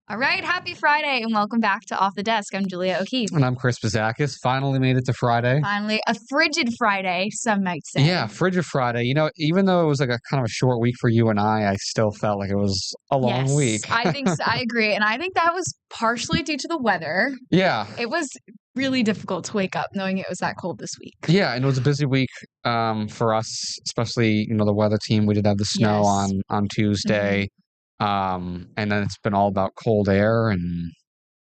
All right, happy Friday and welcome back to Off the Desk. I'm Julia O'Keefe. And I'm Chris Bazakis. Finally made it to Friday. Finally, a frigid Friday, some might say. Yeah, frigid Friday. You know, even though it was like a kind of a short week for you and I still felt like it was a long week. I think so. I agree. And I think that was partially due to the weather. Yeah. It was really difficult to wake up knowing it was that cold this week. Yeah, and it was a busy week for us, especially, the weather team. We did have the snow on Tuesday. And then it's been all about cold air and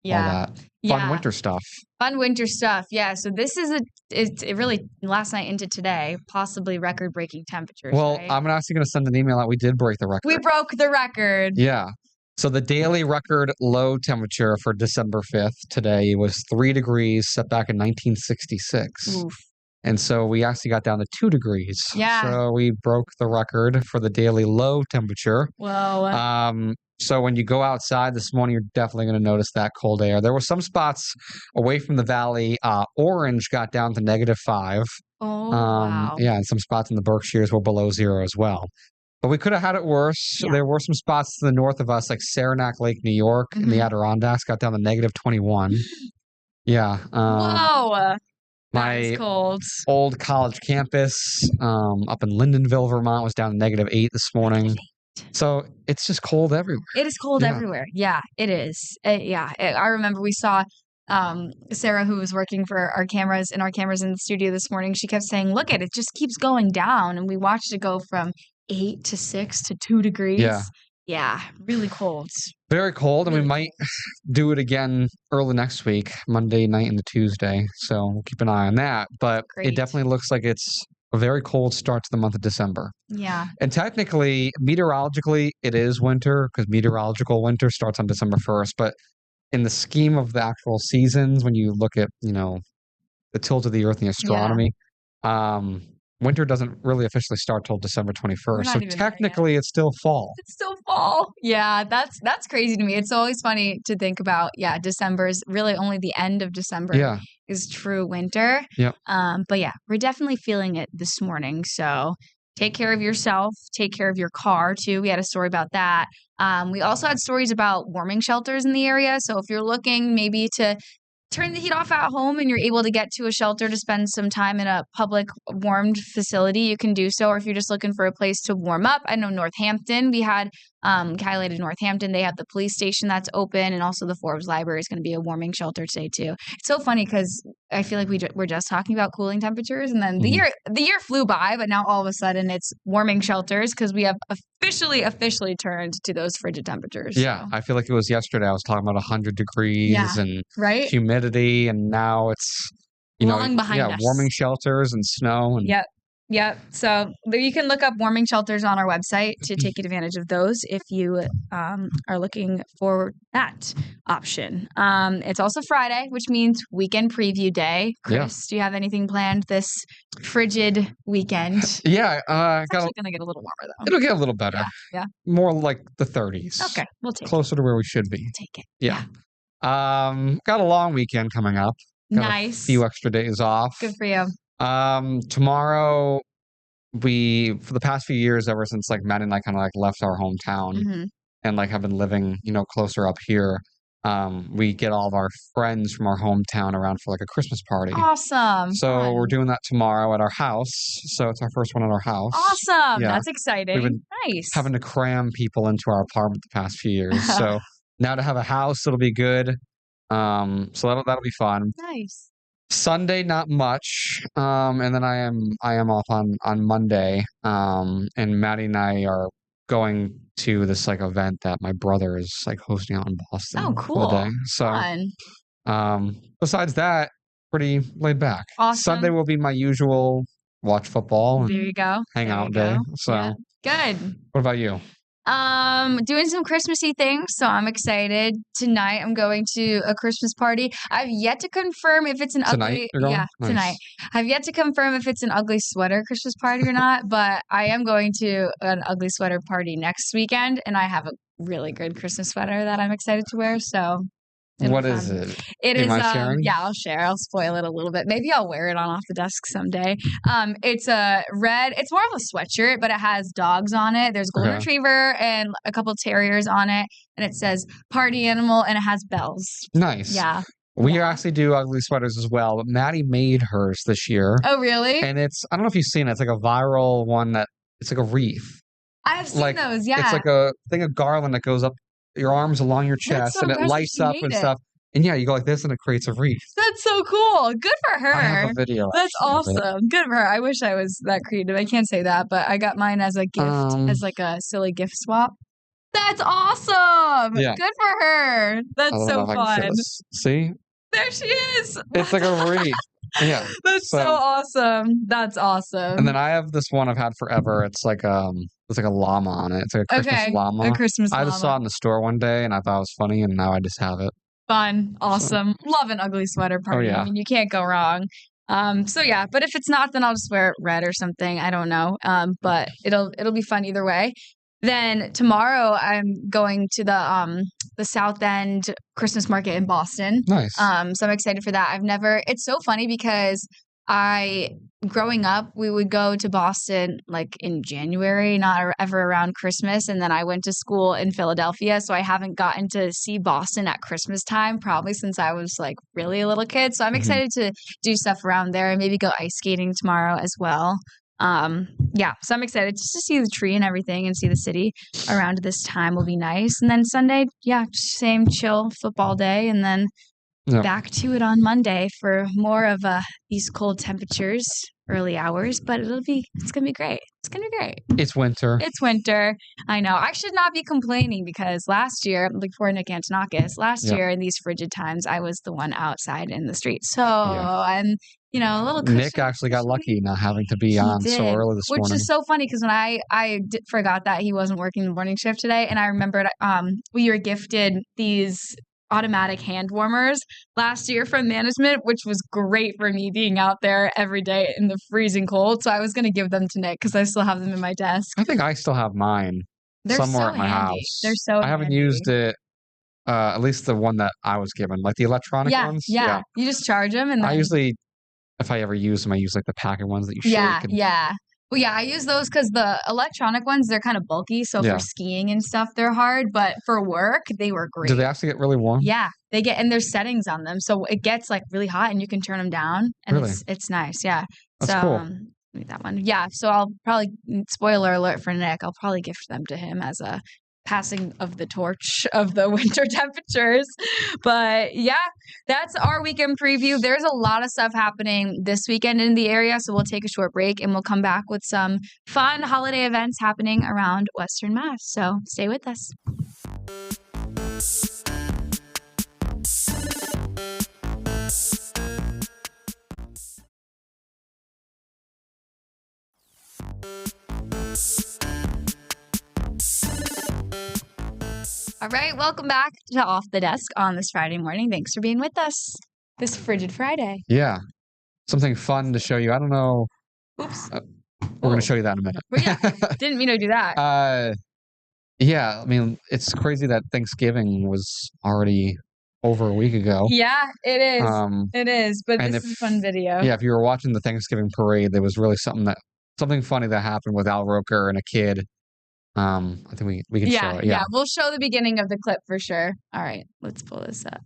all that fun winter stuff. Fun winter stuff, yeah. So this is it really last night into today, possibly record-breaking temperatures. Well, right? I'm actually going to send an email out. We did break the record. We broke the record. Yeah. So the daily record low temperature for December 5th today was 3 degrees, set back in 1966. Oof. And so we actually got down to 2 degrees. Yeah. So we broke the record for the daily low temperature. Whoa. So when you go outside this morning, you're definitely going to notice that cold air. There were some spots away from the valley. Orange got down to -5. Oh, wow. Yeah, and some spots in the Berkshires were below 0 as well. But we could have had it worse. Yeah. There were some spots to the north of us, like Saranac Lake, New York, in the Adirondacks, got down to -21. Yeah. Whoa. My cold. old college campus up in Lyndonville, Vermont, was down to -8 this morning. So it's just cold everywhere. It is cold everywhere. Yeah, it is. I remember we saw Sarah, who was working for our cameras in the studio this morning. She kept saying, "Look, it just keeps going down," and we watched it go from 8 to 6 to 2 degrees. Yeah, really cold. Very cold, and we might do it again early next week, Monday night into Tuesday. So we'll keep an eye on that. But it definitely looks like it's a very cold start to the month of December. Yeah. And technically, meteorologically, it is winter because meteorological winter starts on December 1st. But in the scheme of the actual seasons, when you look at, the tilt of the earth and the astronomy, winter doesn't really officially start till December 21st. So technically, it's still fall. It's still fall. Yeah, that's crazy to me. It's always funny to think about. Yeah, December's really only the end of December is true winter. Yeah. But yeah, we're definitely feeling it this morning. So take care of yourself. Take care of your car too. We had a story about that. We also had stories about warming shelters in the area. So if you're looking maybe to turn the heat off at home and you're able to get to a shelter to spend some time in a public warmed facility, you can do so. Or if you're just looking for a place to warm up, I know Northampton, we had highlighted Northampton. They have the police station that's open, and also the Forbes Library is going to be a warming shelter today too. It's so funny because I feel like we're just talking about cooling temperatures, and then the year flew by, but now all of a sudden it's warming shelters because we have officially turned to those frigid temperatures. Yeah, so. I feel like it was yesterday. I was talking about 100 degrees and humidity, and now it's long behind us. Warming shelters and snow. And Yep. So you can look up warming shelters on our website to take advantage of those if you are looking for that option. It's also Friday, which means weekend preview day. Chris, do you have anything planned this frigid weekend? Yeah. It's actually going to get a little warmer, though. It'll get a little better. Yeah. More like the 30s. Okay. We'll take Closer to where we should be. We'll take it. Yeah. Got a long weekend coming up. Got a few extra days off. Good for you. Tomorrow, for the past few years, ever since like Matt and I kind of like left our hometown and like have been living, closer up here, we get all of our friends from our hometown around for like a Christmas party. Awesome. So we're doing that tomorrow at our house. So it's our first one at our house. Awesome. Yeah. That's exciting. We've been having to cram people into our apartment the past few years. So now to have a house, it'll be good. So that'll be fun. Nice. Sunday, not much. And then I am off on Monday. And Maddie and I are going to this like event that my brother is like hosting out in Boston. Oh, cool. For the day. So, besides that, pretty laid back. Awesome. Sunday will be my usual watch football. There you go. Hang out day. So good. What about you? Doing some Christmassy things, so I'm excited. Tonight I'm going to a Christmas party. I've yet to confirm if it's an ugly tonight. I've yet to confirm if it's an ugly sweater Christmas party or not, but I am going to an ugly sweater party next weekend, and I have a really good Christmas sweater that I'm excited to wear, so It'll What be is fun. it? It Do you is, mind sharing? yeah, I'll share. I'll spoil it a little bit. Maybe I'll wear it on off the desk someday. It's a red, it's more of a sweatshirt, but it has dogs on it. There's a golden Okay. retriever and a couple terriers on it. And it says party animal and it has bells. Nice. Yeah. We Yeah. actually do ugly sweaters as well, but Maddie made hers this year. Oh, really? And I don't know if you've seen it. It's like a viral one it's like a wreath. I have seen Like, those, yeah. It's like a thing of garland that goes up your arms along your That's chest so and it impressive lights she up made and it. stuff. And yeah, you go like this and it creates a wreath. That's so cool. Good for her. I have a video. That's actually of it. awesome. Good for her. I wish I was that creative. I can't say that, but I got mine as a gift, as like a silly gift swap. That's awesome. Yeah. Good for her. I That's don't know so if I can show fun. this. See? There she is. It's like a wreath. Yeah. That's so awesome. That's awesome. And then I have this one I've had forever. It's like a llama on it. It's like a Christmas llama. A Christmas llama. I just saw it in the store one day and I thought it was funny and now I just have it. Fun. Awesome. Love an ugly sweater party. yeah. I mean, you can't go wrong. So yeah, but if it's not, then I'll just wear it red or something. I don't know. But it'll be fun either way. Then tomorrow I'm going to the South End Christmas market in Boston. Nice. So I'm excited for that. It's so funny because growing up, we would go to Boston like in January, not ever around Christmas. And then I went to school in Philadelphia. So I haven't gotten to see Boston at Christmas time probably since I was like really a little kid. So I'm excited to do stuff around there and maybe go ice skating tomorrow as well. Yeah, so I'm excited just to see the tree and everything and see the city around this time will be nice. And then Sunday, yeah, same chill football day. And then back to it on Monday for more of these cold temperatures, early hours, but it's gonna be great. It's gonna be great. It's winter. It's winter. I know. I should not be complaining because last year, before Nick Antonakis, year in these frigid times, I was the one outside in the street. So I'm, a little cushy. Nick actually got lucky not having to be on so early this morning. Which is so funny because when I forgot that he wasn't working the morning shift today, and I remembered we were gifted these automatic hand warmers last year from management, which was great for me being out there every day in the freezing cold. So I was going to give them to Nick because I still have them in my desk. I think I still have mine somewhere at my house. They're so I haven't used it, at least the one that I was given, like the electronic ones. Yeah. You just charge them. And then... I usually, if I ever use them, I use like the packet ones that you shake. Yeah. Well, yeah, I use those because the electronic ones, they're kind of bulky. So for skiing and stuff, they're hard. But for work, they were great. Do they actually get really warm? Yeah, and there's settings on them. So it gets like really hot and you can turn them down. And really? It's nice. Yeah. That's cool. That one. Yeah. So I'll probably, spoiler alert for Nick, I'll probably gift them to him as a passing of the torch of the winter temperatures. But yeah, that's our weekend preview. There's a lot of stuff happening this weekend in the area, so we'll take a short break and we'll come back with some fun holiday events happening around Western Mass. So stay with us. All right, welcome back to Off the Desk on this Friday morning. Thanks for being with us this frigid Friday. Yeah, something fun to show you. I don't know. Oops. We're going to show you that in a minute. Didn't mean to do that. Yeah, I mean, it's crazy that Thanksgiving was already over a week ago. Yeah, it is. It is, but this is a fun video. Yeah, if you were watching the Thanksgiving parade, there was really something funny that happened with Al Roker and a kid. I think we can show it. Yeah, we'll show the beginning of the clip for sure. All right, let's pull this up.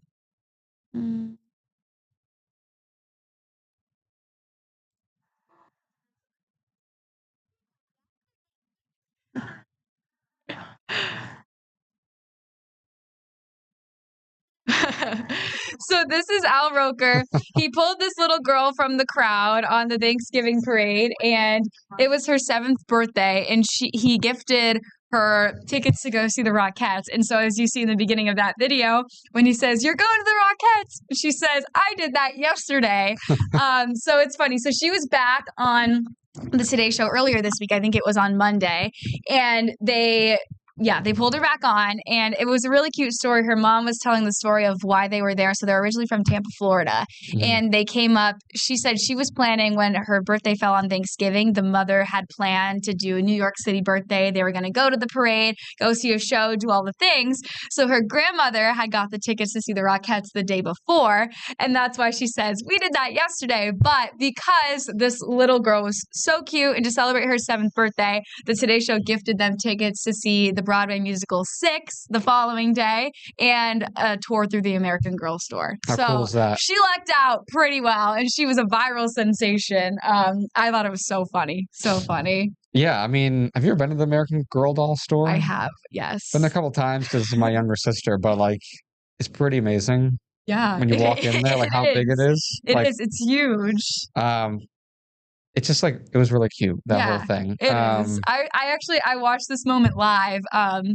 So this is Al Roker. He pulled this little girl from the crowd on the Thanksgiving parade, and it was her 7th birthday, and he gifted her tickets to go see the Rockettes. And so as you see in the beginning of that video, when he says, "You're going to the Rockettes," she says, "I did that yesterday." So it's funny. So she was back on the Today Show earlier this week. I think it was on Monday. And they Yeah, they pulled her back on, and it was a really cute story. Her mom was telling the story of why they were there. So they're originally from Tampa, Florida, and they came up. She said she was planning when her birthday fell on Thanksgiving. The mother had planned to do a New York City birthday. They were going to go to the parade, go see a show, do all the things. So her grandmother had got the tickets to see the Rockettes the day before, and that's why she says, we did that yesterday. But because this little girl was so cute, and to celebrate her 7th birthday, the Today Show gifted them tickets to see the Broadway musical 6 the following day and a tour through the American Girl store. How cool is that? She lucked out pretty well, and she was a viral sensation. I thought it was so funny. So funny. Yeah, I mean, have you ever been to the American Girl doll store? I have, yes. Been a couple times because of my younger sister, but like, it's pretty amazing. Yeah. When you walk in there, like how big it is. It is. It's huge. It's just like, it was really cute, that whole thing. It is. I watched this moment live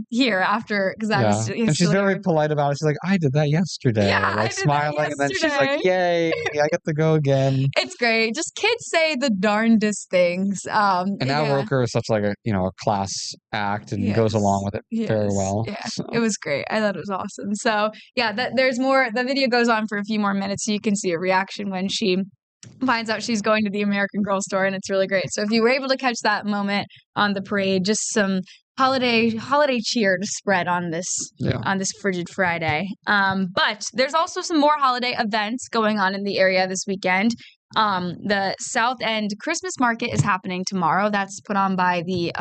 here after, because I was and she's very polite about it. She's like, I did that yesterday. Yeah, like smiling, and then she's like, yay, I get to go again. It's great. Just kids say the darndest things. And Al Roker is such like a class act and goes along with it very well. Yeah, so. It was great. I thought it was awesome. So yeah, there's more. The video goes on for a few more minutes, so you can see a reaction when she finds out she's going to the American Girl store, and it's really great. So if you were able to catch that moment on the parade, just some holiday cheer to spread on this frigid Friday. But there's also some more holiday events going on in the area this weekend. The South End Christmas Market is happening tomorrow. That's put on by the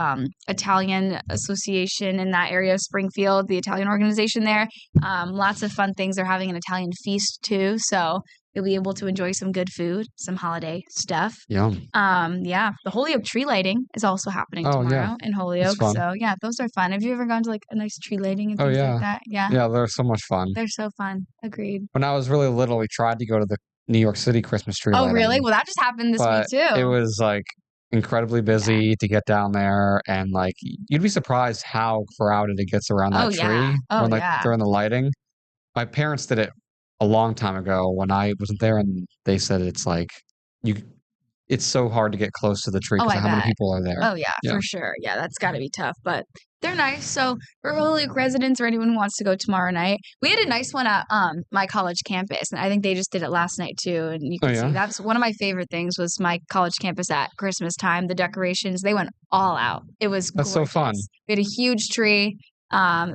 Italian Association in that area of Springfield, the Italian organization there. Lots of fun things. They're having an Italian feast too, so you'll be able to enjoy some good food, some holiday stuff. Yum. The Holyoke tree lighting is also happening tomorrow in Holyoke. So yeah, those are fun. Have you ever gone to like a nice tree lighting and things like that? Yeah. Yeah, they're so much fun. They're so fun. Agreed. When I was really little, we tried to go to the New York City Christmas tree lighting. Oh, really? Well, that just happened this week too. It was like incredibly busy to get down there, and like you'd be surprised how crowded it gets around that tree during the lighting. My parents did it a long time ago when I wasn't there, and they said it's like it's so hard to get close to the tree because of how many people are there. Oh yeah, for sure. Yeah, that's got to be tough, but they're nice. So for Holyoke residents or anyone who wants to go tomorrow night, we had a nice one at my college campus, and I think they just did it last night too. And you can see that's one of my favorite things was my college campus at Christmas time. The decorations, they went all out. It was gorgeous. So fun. We had a huge tree.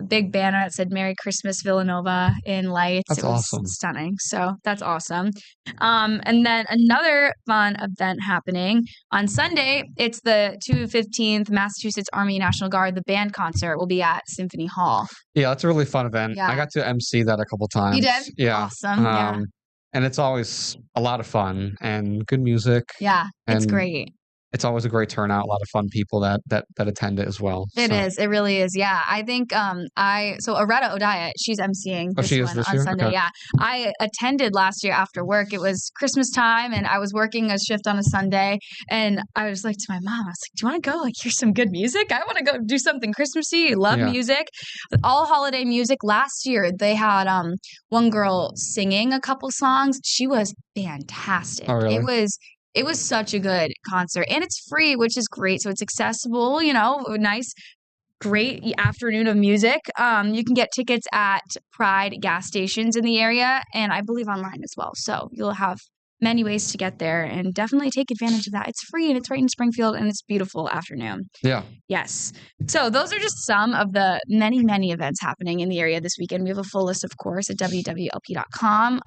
Big banner that said Merry Christmas Villanova in lights. That's awesome. Stunning. So that's awesome. And then another fun event happening on Sunday, it's the 215th Massachusetts Army National Guard. The band concert will be at Symphony Hall. Yeah, that's a really fun event. Yeah. I got to MC that a couple times. You did? Yeah. Awesome. And it's always a lot of fun and good music. Yeah, it's great. It's always a great turnout, a lot of fun people that attend it as well. It is. It really is. Yeah. I think Aretta O'Daya, she's emceeing this one on Sunday. Okay. Yeah. I attended last year after work. It was Christmas time and I was working a shift on a Sunday, and I was like to my mom, I was like, do you want to go hear some good music? I want to go do something Christmassy. Love music. All holiday music. Last year they had one girl singing a couple songs. She was fantastic. Oh, really? It was such a good concert, and it's free, which is great. So it's accessible, nice, great afternoon of music. You can get tickets at Pride gas stations in the area, and I believe online as well. So you'll have many ways to get there, and definitely take advantage of that. It's free, and it's right in Springfield, and it's a beautiful afternoon. Yeah. Yes. So those are just some of the many, many events happening in the area this weekend. We have a full list, of course, at wwlp.com.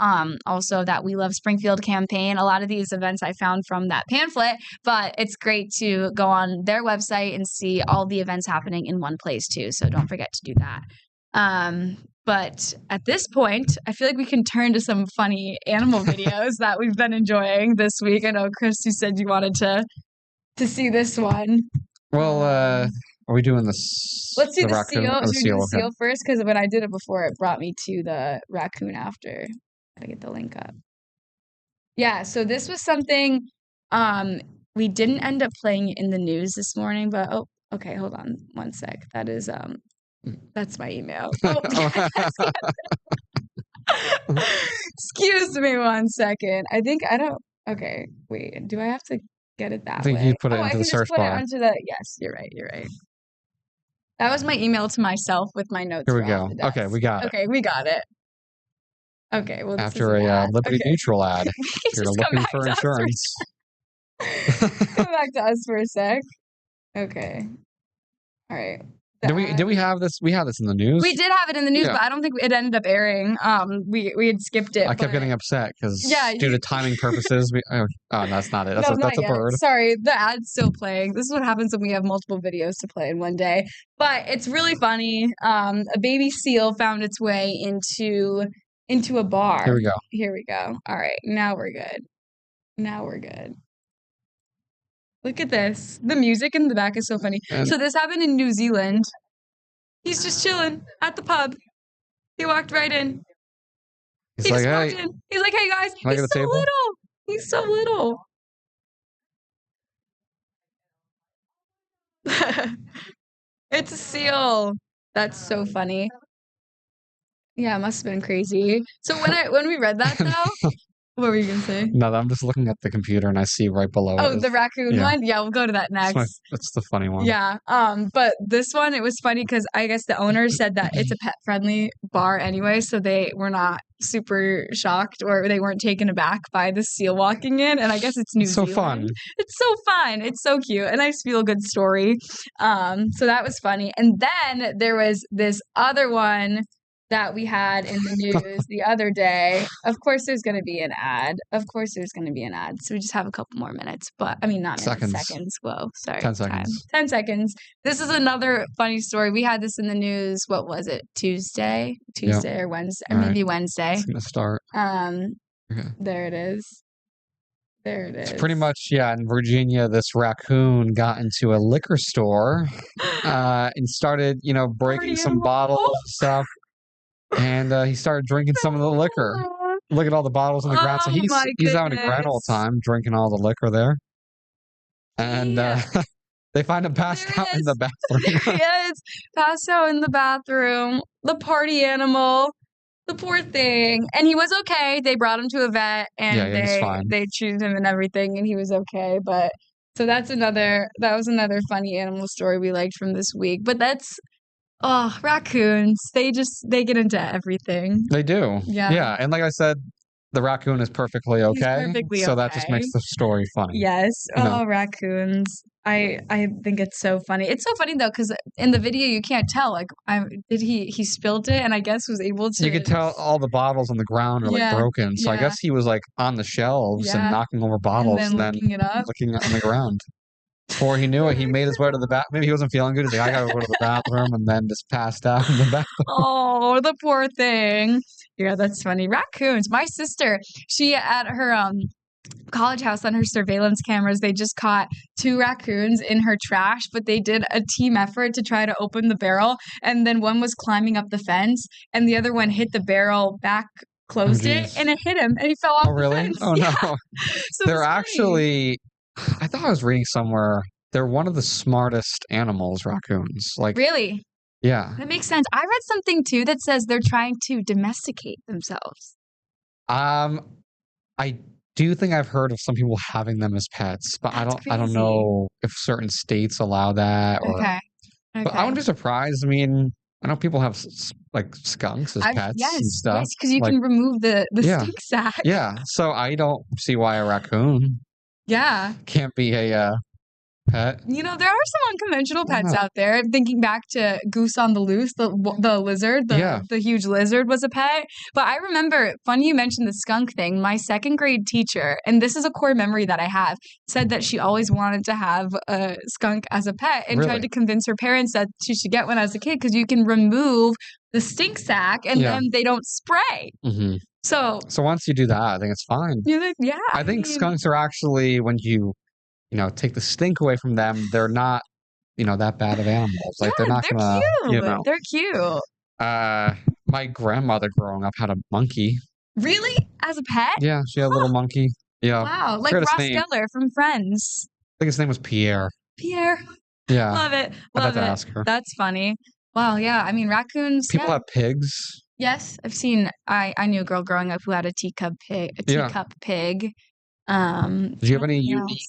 Also, that We Love Springfield campaign. A lot of these events I found from that pamphlet, but it's great to go on their website and see all the events happening in one place, too. So don't forget to do that. But at this point, I feel like we can turn to some funny animal videos that we've been enjoying this week. I know, Chris, you said you wanted to see this one. Well, are we doing this? Let's do the seal. Should we do the seal first? Because when I did it before, it brought me to the raccoon after. Gotta get the link up. Yeah, so this was something we didn't end up playing in the news this morning, but okay, hold on one sec. That's my email. Excuse me 1 second. Okay, wait. Do I have to get it that way? I think you put it into the search bar. Yes, you're right. That was my email to myself with my notes Here we for off go. the desk. Okay, we got it. Okay, we got it. Okay, well, this is After an a ad. Liberty Okay. Mutual ad, Can if you you're just come looking back for to us insurance. come back to us for a sec. Okay. All right. Did we have this? We had this in the news. We did have it in the news, Yeah. but I don't think it ended up airing. We had skipped it. I kept but getting upset because Yeah, due to timing purposes, that's not it. no, That's not a yet. bird. Sorry, the ad's still playing. This is what happens when we have multiple videos to play in one day. But it's really funny. A baby seal found its way into a bar. Here we go. Here we go. All right, now we're good. Now we're good. Look at this. The music in the back is so funny. And So this happened in New Zealand. He's just chilling at the pub. He walked right in. he's He like, just walked hey, in. He's like, hey guys, can I get he's a so table? little. He's so little. It's a seal. That's so funny. Yeah, it must have been crazy. So when we read that though, what were you gonna say? No, I'm just looking at the computer and I see right below Oh, it. the raccoon yeah. one? Yeah, we'll go to that next. That's the funny one. Yeah. But this one, it was funny because I guess the owner said that it's a pet-friendly bar anyway, so they were not super shocked or they weren't taken aback by the seal walking in. And I guess it's New It's so Zealand. fun. It's so fun. It's so cute. A nice feel-good story. So that was funny. And then there was this other one that we had in the news the other day. Of course, there's going to be an ad. Of course, there's going to be an ad. So we just have a couple more minutes. But I mean, not minutes, seconds. Whoa, sorry. 10 seconds. 10 seconds. This is another funny story. We had this in the news. What was it? Tuesday or Wednesday? Or maybe Wednesday. It's going to start. Okay. There it is. There it is. It's pretty much, in Virginia, this raccoon got into a liquor store and started, breaking some bottles and stuff. And he started drinking some of the liquor. Look at all the bottles on the ground. So he's having a grand old time drinking all the liquor there. And they find him passed out in the bathroom. Yes, passed out in the bathroom. The party animal. The poor thing. And he was okay. They brought him to a vet and they treated him and everything and he was okay. But so that was another funny animal story we liked from this week. But raccoons. They get into everything. They do. Yeah. Yeah. And like I said, the raccoon is perfectly okay. He's perfectly so okay. That just makes the story funny. Yes. Raccoons. I think it's so funny. It's so funny though, because in the video you can't tell. Like, he spilled it, and I guess was able to. You could tell all the bottles on the ground are like broken. So I guess he was like on the shelves and knocking over bottles, and then looking on the ground. Before he knew it, he made his way to the bath. Maybe he wasn't feeling good. He's like, I gotta go to the bathroom, and then just passed out in the bathroom. Oh, the poor thing. Yeah, that's funny. Raccoons. My sister, she at her college house on her surveillance cameras, they just caught 2 raccoons in her trash, but they did a team effort to try to open the barrel, and then one was climbing up the fence, and the other one hit the barrel back. Closed it and it hit him and he fell off the fence. Oh no. So they're actually, I thought I was reading somewhere, they're one of the smartest animals, raccoons. Like, really? Yeah. That makes sense. I read something too that says they're trying to domesticate themselves. I do think I've heard of some people having them as pets, but I don't know if certain states allow that or But I wouldn't be surprised. I mean, I know people have like skunks as pets and stuff. Yes, because you can remove the stink sack. Yeah, so I don't see why a raccoon can't be a pet. You know, there are some unconventional pets out there. I'm thinking back to Goose on the Loose, the lizard, the huge lizard was a pet. But I remember, funny you mentioned the skunk thing, my 2nd grade teacher, and this is a core memory that I have, said that she always wanted to have a skunk as a pet and tried to convince her parents that she should get one as a kid because you can remove the stink sack and then they don't spray. Mm-hmm. So once you do that, I think it's fine. Yeah. I think skunks are actually, when you take the stink away from them, they're not, that bad of animals. Like they're not gonna, cute. They're cute. My grandmother growing up had a monkey. Really? As a pet? Yeah, she had a little monkey. Yeah. Wow, like Ross Geller from Friends. I think his name was Pierre. Pierre. Yeah. Love it. I'd have to ask her. That's funny. Wow, yeah. I mean, raccoons. People have pigs. Yes, I've seen. I knew a girl growing up who had a teacup pig. Pig. Did you have any unique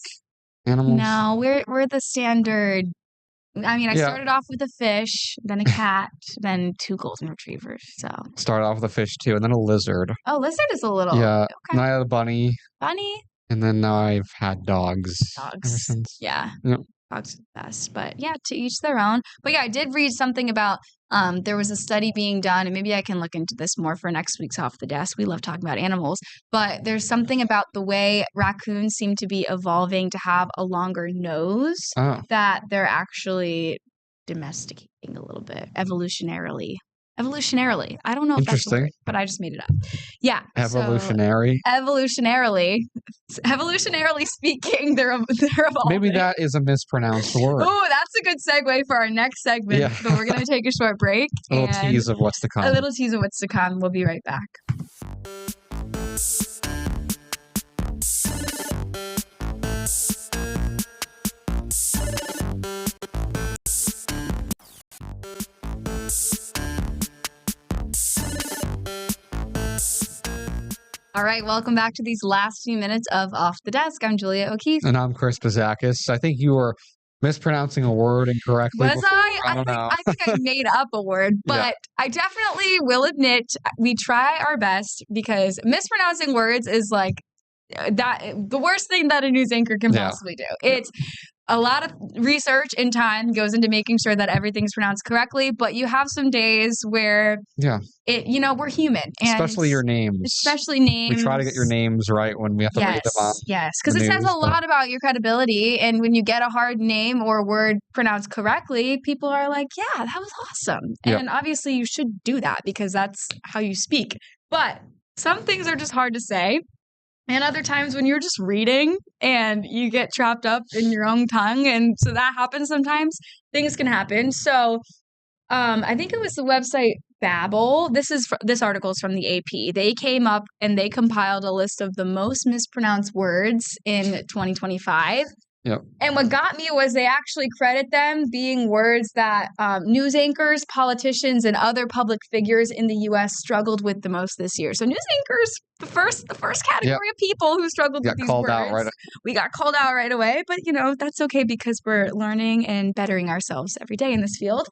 animals? No, we're the standard I mean, I Yeah. started off with a fish, then a cat, then 2 golden retrievers. So, Started off with a fish too, and then a lizard. oh, lizard is a little Yeah. okay. And I had a bunny, Bunny, and then now I've had dogs ever dogs. since. Yeah. Yep. Dogs are the best. But yeah, to each their own. But yeah, I did read something about there was a study being done, and maybe I can look into this more for next week's Off the Desk. We love talking about animals. But there's something about the way raccoons seem to be evolving to have a longer nose Oh, that they're actually domesticating a little bit evolutionarily. Evolutionarily. I don't know if that's the interesting. word, but I just made it up. Yeah. So Evolutionary. evolutionarily speaking, they're evolving. Maybe that is a mispronounced word. Oh, that's a good segue for our next segment. Yeah. But we're going to take a short break. A little and tease of what's to come. A little tease of what's to come. We'll be right back. All right, welcome back to these last few minutes of Off the Desk. I'm Julia O'Keefe. And I'm Chris Bazakis. I think you were mispronouncing a word incorrectly. Was before. I don't know. I think I made up a word, but Yeah. I definitely will admit we try our best because mispronouncing words is like that the worst thing that a news anchor can Yeah. possibly do. It's a lot of research and time goes into making sure that everything's pronounced correctly, but you have some days where Yeah. we're human. And Especially your names. especially names. We try to get your names right when we have to read them on. Yes, because the it says news, a lot about your credibility. And when you get a hard name or word pronounced correctly, people are like, yeah, that was awesome. Yep. And obviously you should do that because that's how you speak. But some things are just hard to say. And other times when you're just reading and you get trapped up in your own tongue. And so that happens sometimes. Things can happen. So I think it was the website Babbel. This article is from the AP. They came up and they compiled a list of the most mispronounced words in 2025. Yep. And what got me was they actually credit them being words that news anchors, politicians, and other public figures in the U.S. struggled with the most this year. So news anchors, the first category of people who struggled with these called words. out right. We got called out right away, but that's okay because we're learning and bettering ourselves every day in this field.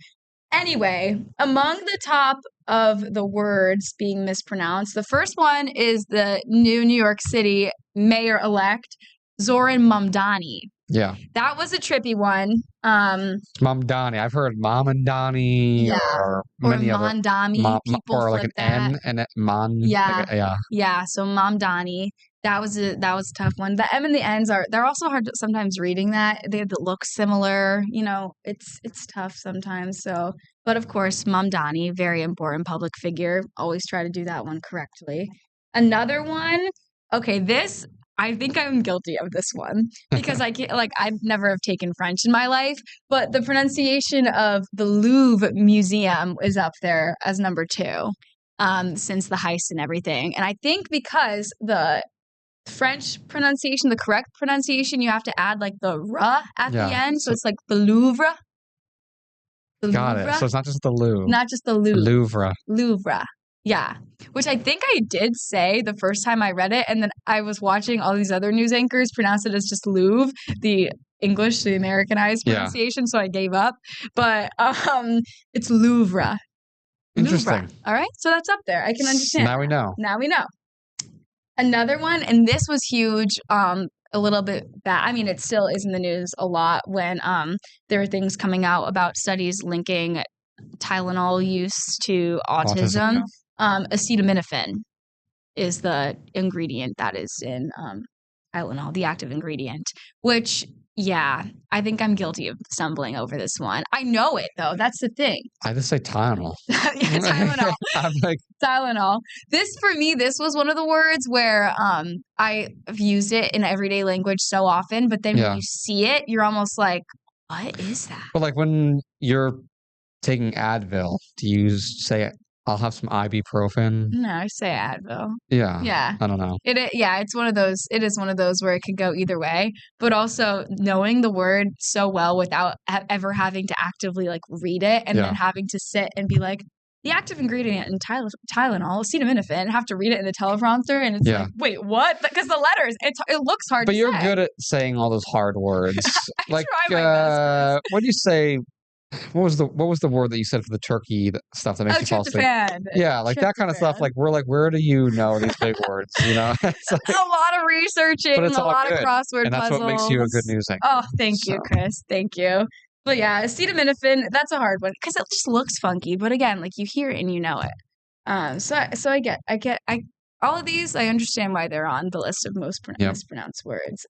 Anyway, among the top of the words being mispronounced, the first one is the New York City mayor-elect, Zoran Mamdani. Yeah. That was a trippy one. Mamdani. I've heard Mamandani or many other. Mondami. People or like flip an that. N and a Man. Yeah. Yeah. Yeah, so Mamdani. That was a tough one. The M and the N's they're also hard to, sometimes reading that. They look similar. It's tough sometimes. So, but of course, Mamdani, very important public figure. Always try to do that one correctly. Another one. Okay, I think I'm guilty of this one because I've never have taken French in my life, but the pronunciation of the Louvre Museum is up there as number 2 since the heist and everything. And I think because the French pronunciation, the correct pronunciation, you have to add like the "ra" at the end. So it's like the Louvre. Got it. So it's not just the Louvre. Not just the Louvre. Louvre. Louvre. Yeah. Which I think I did say the first time I read it. And then I was watching all these other news anchors pronounce it as just Louvre, the English, the Americanized pronunciation. So I gave up. But it's Louvre. Interesting. Louvre. All right. So that's up there. I can understand. Now we know. Now we know. Another one, and this was huge, a little bit bad. I mean, it still is in the news a lot when there are things coming out about studies linking Tylenol use to autism. Acetaminophen is the ingredient that is in Tylenol, the active ingredient, which, yeah, I think I'm guilty of stumbling over this one. I know it, though. That's the thing. I just say Tylenol. Yeah, Tylenol. I'm like, Tylenol. For me, this was one of the words where I've used it in everyday language so often, but then when you see it, you're almost like, what is that? But like when you're taking Advil, do you say, I'll have some ibuprofen? No, I say Advil. Yeah. Yeah. I don't know. It's one of those. It is one of those where it could go either way. But also knowing the word so well without ever having to actively like read it and then having to sit and be like, the active ingredient in Tylenol, acetaminophen. Have to read it in the teleprompter, and it's like, wait, what? Because the letters, it looks hard. But to you're say. good at saying all those hard words. I try my best. What do you say? What was the word that you said for the turkey stuff that makes you fall asleep? Tryptophan. Yeah, like that kind of stuff. Like we're like, where do you know these big words? You know, it's like, a lot of researching, but it's a all lot good. of crossword And that's puzzles. what makes you a good news anchor. Oh, thank you, Chris. Thank you. But yeah, acetaminophen, that's a hard one because it just looks funky. But again, like you hear it and you know it. So I get all of these. I understand why they're on the list of most mispronounced words.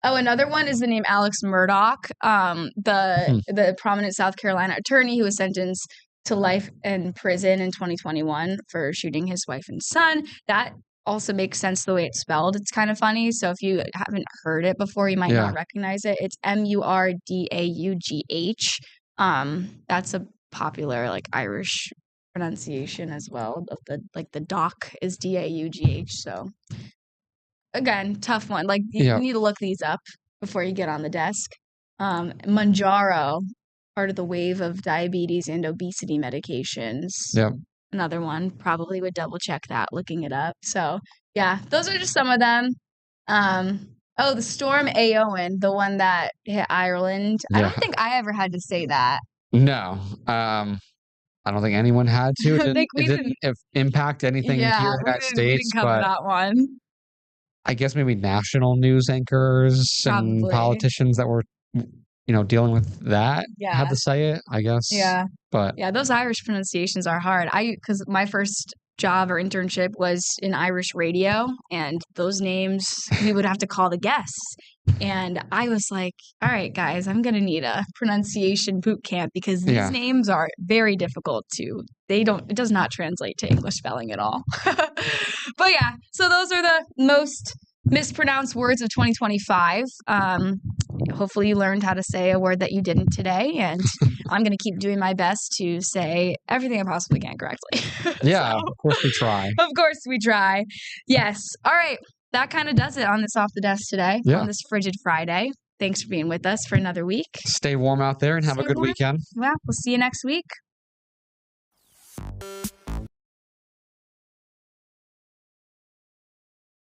Oh, another one is the name Alex Murdaugh, the prominent South Carolina attorney who was sentenced to life in prison in 2021 for shooting his wife and son. That also makes sense the way it's spelled. It's kind of funny. So if you haven't heard it before, you might not recognize it. It's Murdaugh. That's a popular like Irish pronunciation as well. Of the doc is Daugh. So again, tough one. Like you need to look these up before you get on the desk. Mounjaro, part of the wave of diabetes and obesity medications. Yep. Another one. Probably would double check that looking it up. So yeah, those are just some of them. The storm Aowen, the one that hit Ireland. I don't think I ever had to say that. No. I don't think anyone had to. It didn't impact anything here in the United States. We didn't cover that one. I guess maybe national news anchors and politicians that were, dealing with that had to say it, I guess. Yeah. But yeah, those Irish pronunciations are hard. Because my first job or internship was in Irish radio, and those names we would have to call the guests. And I was like, all right, guys, I'm going to need a pronunciation boot camp because these names are very difficult it does not translate to English spelling at all. But yeah, so those are the most mispronounced words of 2025. Hopefully you learned how to say a word that you didn't today, and I'm going to keep doing my best to say everything I possibly can correctly. Yeah, of course we try. Of course we try. Yes. All right. That kind of does it on this Off the Desk today, on this frigid Friday. Thanks for being with us for another week. Stay warm out there and have a good weekend. Well, we'll see you next week.